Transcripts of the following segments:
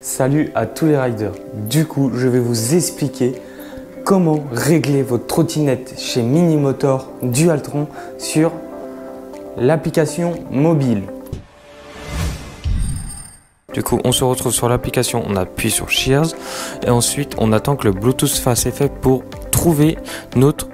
Salut à tous les riders. Du coup, je vais vous expliquer comment régler votre trottinette chez Minimotor Dualtron sur l'application mobile. Du coup, on se retrouve sur l'application, on appuie sur Shears et ensuite on attend que le Bluetooth fasse effet pour trouver notre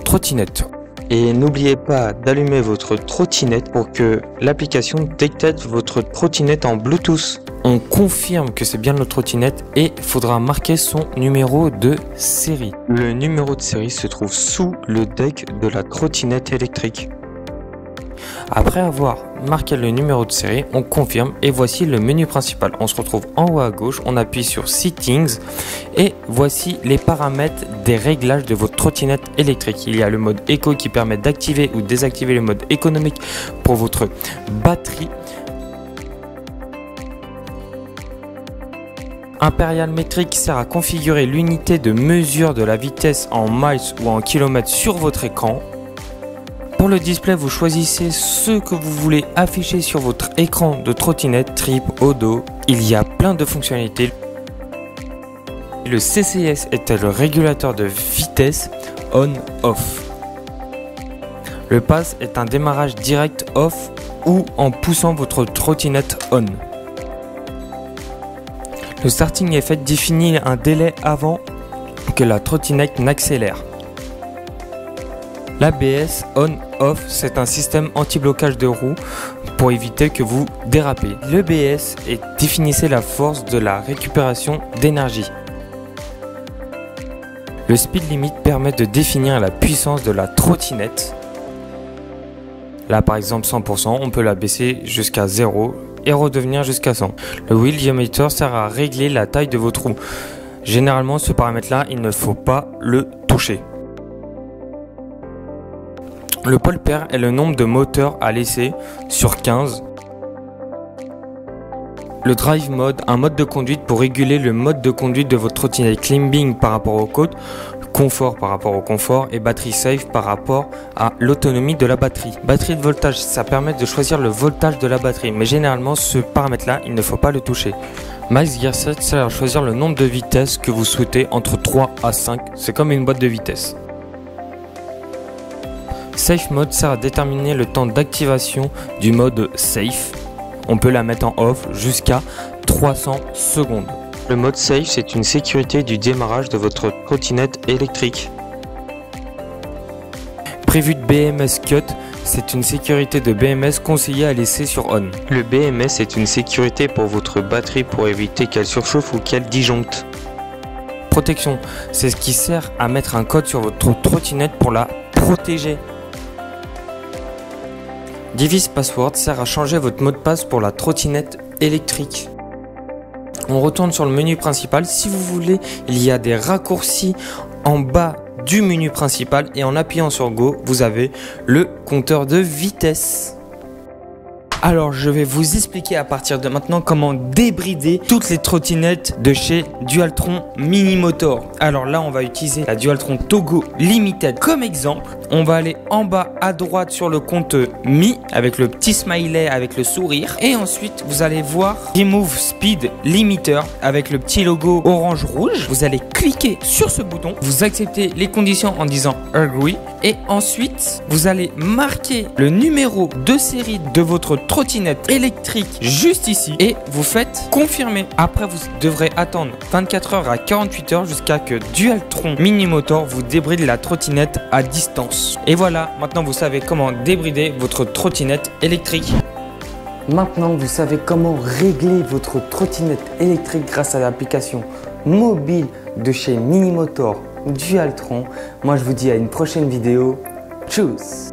trottinette. Et n'oubliez pas d'allumer votre trottinette pour que l'application détecte votre trottinette en Bluetooth. On confirme que c'est bien notre trottinette et il faudra marquer son numéro de série. Le numéro de série se trouve sous le deck de la trottinette électrique. Après avoir marqué le numéro de série, on confirme et voici le menu principal. On se retrouve en haut à gauche, on appuie sur Settings et voici les paramètres des réglages de votre trottinette électrique. Il y a le mode éco qui permet d'activer ou désactiver le mode économique pour votre batterie. Impérial métrique qui sert à configurer l'unité de mesure de la vitesse en miles ou en kilomètres sur votre écran. Pour le display, vous choisissez ce que vous voulez afficher sur votre écran de trottinette, trip, odo. Il y a plein de fonctionnalités. Le CCS est le régulateur de vitesse on-off. Le pass est un démarrage direct off ou en poussant votre trottinette on. Le starting effect définit un délai avant que la trottinette n'accélère. L'ABS on-off, c'est un système anti-blocage de roues pour éviter que vous dérapez. L'EBS définissait la force de la récupération d'énergie. Le speed limit permet de définir la puissance de la trottinette. Là par exemple 100%, on peut la baisser jusqu'à 0 et redevenir jusqu'à 100. Le wheel diameter sert à régler la taille de votre roue. Généralement ce paramètre là, il ne faut pas le toucher. Le pole pair est le nombre de moteurs à laisser sur 15. Le drive mode, un mode de conduite pour réguler le mode de conduite de votre trottinette. Climbing par rapport aux côtes, confort par rapport au confort et batterie safe par rapport à l'autonomie de la batterie. Batterie de voltage, ça permet de choisir le voltage de la batterie, mais généralement ce paramètre là, il ne faut pas le toucher. Max Gear Set sert à choisir le nombre de vitesses que vous souhaitez entre 3 à 5, c'est comme une boîte de vitesse. Safe Mode sert à déterminer le temps d'activation du mode Safe. On peut la mettre en off jusqu'à 300 secondes. Le mode Safe, c'est une sécurité du démarrage de votre trottinette électrique. Prévu de BMS Cut, c'est une sécurité de BMS conseillée à laisser sur On. Le BMS est une sécurité pour votre batterie pour éviter qu'elle surchauffe ou qu'elle disjoncte. Protection, c'est ce qui sert à mettre un code sur votre trottinette pour la protéger. Device Password sert à changer votre mot de passe pour la trottinette électrique. On retourne sur le menu principal. Si vous voulez, il y a des raccourcis en bas du menu principal et en appuyant sur Go, vous avez le compteur de vitesse. Alors, je vais vous expliquer à partir de maintenant comment débrider toutes les trottinettes de chez Dualtron Minimotor. Alors là, on va utiliser la Dualtron Togo Limited comme exemple. On va aller en bas à droite sur le compte Mi avec le petit smiley avec le sourire. Et ensuite, vous allez voir Remove Speed Limiter avec le petit logo orange-rouge. Vous allez cliquer sur ce bouton. Vous acceptez les conditions en disant Agree. Et ensuite, vous allez marquer le numéro de série de votre trottinette électrique juste ici et vous faites confirmer. Après, vous devrez attendre 24 heures à 48 heures jusqu'à que Dualtron Minimotor vous débride la trottinette à distance. Et voilà, maintenant vous savez comment débrider votre trottinette électrique. Maintenant, vous savez comment régler votre trottinette électrique grâce à l'application mobile de chez Minimotor Dualtron. Moi, je vous dis à une prochaine vidéo. Tchuss!